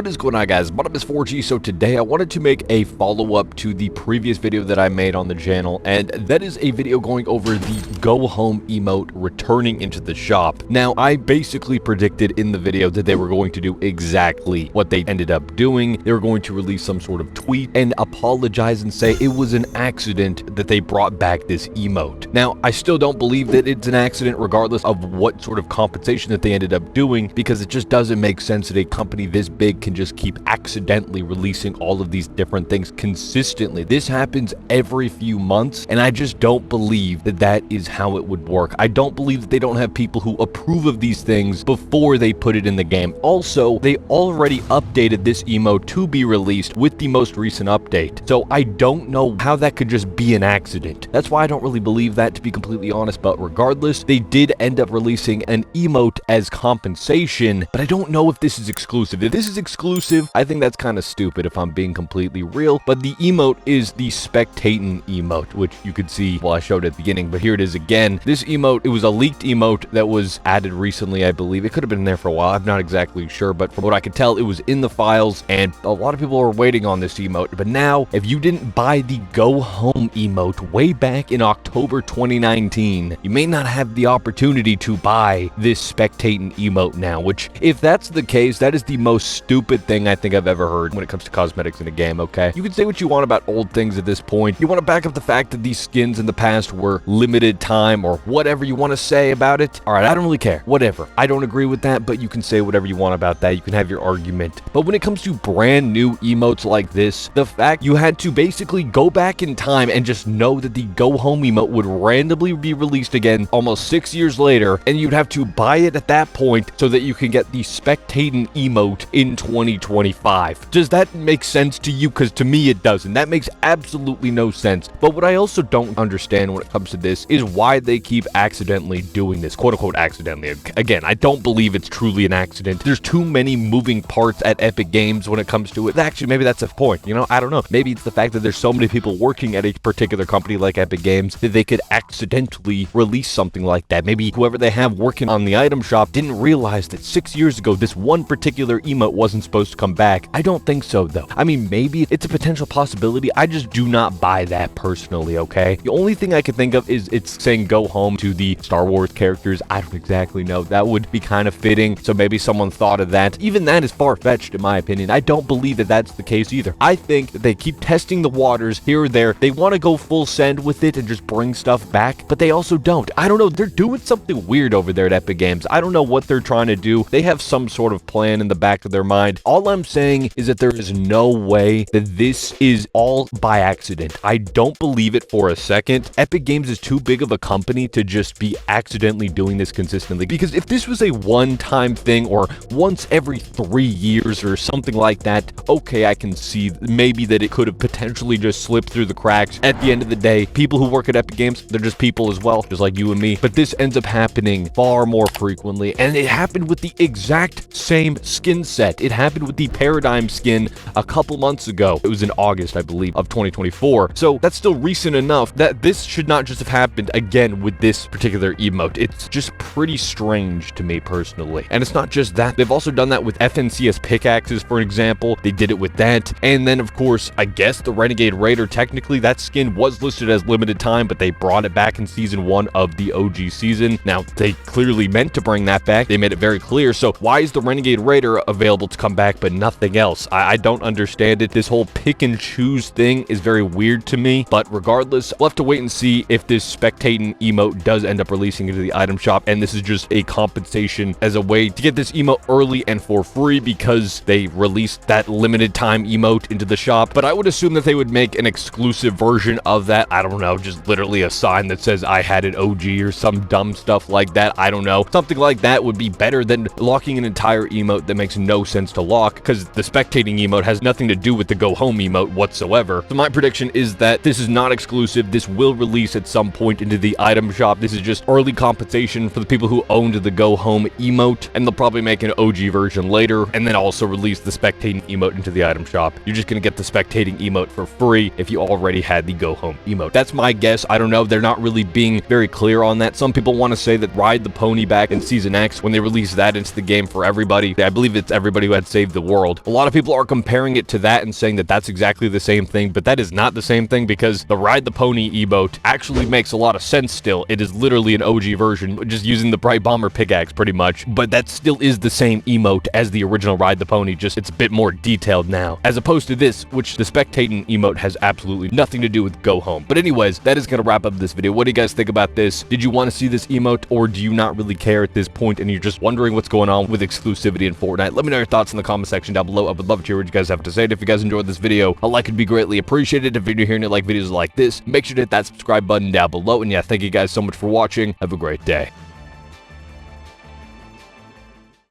What is going on, guys? My name is 4G. So today I wanted to make a follow-up to the previous video that I made on the channel, and that is a video going over the go home emote returning into the shop. Now, I basically predicted in the video that they were going to do exactly what they ended up doing. They were going to release some sort of tweet and apologize and say it was an accident that they brought back this emote. Now, I still don't believe that it's an accident regardless of what sort of compensation that they ended up doing, because it just doesn't make sense that a company this big can just keep accidentally releasing all of these different things consistently. This happens every few months, and I just don't believe that that is how it would work. I don't believe that they don't have people who approve of these things before they put it in the game. Also, they already updated this emote to be released with the most recent update, so I don't know how that could just be an accident. That's why I don't really believe that, to be completely honest. But regardless, they did end up releasing an emote as compensation, but I don't know if this is exclusive. If this is exclusive, I think that's kind of stupid, if I'm being completely real. But the emote is the Spectatin Emote, which you could see, well, I showed at the beginning, but here it is again. This emote, it was a leaked emote that was added recently, I believe. It could have been there for a while, I'm not exactly sure, but from what I could tell, it was in the files, and a lot of people were waiting on this emote. But now, if you didn't buy the go home emote way back in October 2019, you may not have the opportunity to buy this Spectatin emote now, which, if that's the case, that is the most stupid thing I think I've ever heard when it comes to cosmetics in a game, okay? You can say what you want about old things at this point. You want to back up the fact that these skins in the past were limited time, or whatever you want to say about it. All right, I don't really care. Whatever. I don't agree with that, but you can say whatever you want about that. You can have your argument. But when it comes to brand new emotes like this, the fact you had to basically go back in time and just know that the go home emote would randomly be released again almost 6 years later, and you'd have to buy it at that point so that you can get the Spectatin emote in 2025. Does that make sense to you? Because to me it doesn't. That makes absolutely no sense. But what I also don't understand when it comes to this is why they keep accidentally doing this, quote unquote accidentally. Again, I don't believe it's truly an accident. There's too many moving parts at Epic Games when it comes to it. Actually, maybe that's a point, you know? I don't know. Maybe it's the fact that there's so many people working at a particular company like Epic Games that they could accidentally release something like that. Maybe whoever they have working on the item shop didn't realize that 6 years ago this one particular emote wasn't supposed to come back. I don't think so, though. I mean, maybe it's a potential possibility. I just do not buy that personally, okay? The only thing I could think of is it's saying go home to the Star Wars characters. I don't exactly know. That would be kind of fitting, so maybe someone thought of that. Even that is far-fetched, in my opinion. I don't believe that that's the case either. I think that they keep testing the waters here or there. They want to go full send with it and just bring stuff back, but they also don't. I don't know. They're doing something weird over there at Epic Games. I don't know what they're trying to do. They have some sort of plan in the back of their mind. All I'm saying is that there is no way that this is all by accident. I don't believe it for a second. Epic Games is too big of a company to just be accidentally doing this consistently, because if this was a one-time thing or once every 3 years or something like that, okay, I can see maybe that it could have potentially just slipped through the cracks. At the end of the day, people who work at Epic Games, they're just people as well, just like you and me. But this ends up happening far more frequently, and it happened with the exact same skin set. It happened with the Paradigm skin a couple months ago. It was in August, I believe, of 2024. So that's still recent enough that this should not just have happened again with this particular emote. It's just pretty strange to me personally. And it's not just that. They've also done that with FNCS pickaxes, for example. They did it with that. And then, of course, I guess the Renegade Raider, technically that skin was listed as limited time, but they brought it back in season 1 of the OG season. Now, they clearly meant to bring that back. They made it very clear. So why is the Renegade Raider available to come back but nothing else? I don't understand it. This whole pick and choose thing is very weird to me. But regardless, we'll have to wait and see if this Spectatin emote does end up releasing into the item shop, and this is just a compensation as a way to get this emote early and for free because they released that limited time emote into the shop. But I would assume that they would make an exclusive version of that. I don't know, just literally a sign that says I had it OG or some dumb stuff like that. I don't know. Something like that would be better than locking an entire emote that makes no sense to lock, because the Spectating emote has nothing to do with the go home emote whatsoever. So my prediction is that this is not exclusive. This will release at some point into the item shop. This is just early compensation for the people who owned the go home emote, and they'll probably make an OG version later and then also release the Spectating emote into the item shop. You're just gonna get the Spectating emote for free if you already had the go home emote. That's my guess. I don't know. They're not really being very clear on that. Some people want to say that Ride the Pony back in Season X, when they released that into the game for everybody, I believe it's everybody who had save the world. A lot of people are comparing it to that and saying that that's exactly the same thing, but that is not the same thing because the Ride the Pony emote actually makes a lot of sense still. It is literally an OG version, just using the Bright Bomber pickaxe pretty much, but that still is the same emote as the original Ride the Pony, just it's a bit more detailed now, as opposed to this, which the Spectatin emote has absolutely nothing to do with Go Home. But anyways, that is going to wrap up this video. What do you guys think about this? Did you want to see this emote, or do you not really care at this point and you're just wondering what's going on with exclusivity in Fortnite? Let me know your thoughts in the comment section down below. I would love to hear what you guys have to say. And if you guys enjoyed this video, a like would be greatly appreciated. If you're new here and you like videos like this, make sure to hit that subscribe button down below. And yeah, thank you guys so much for watching. Have a great day.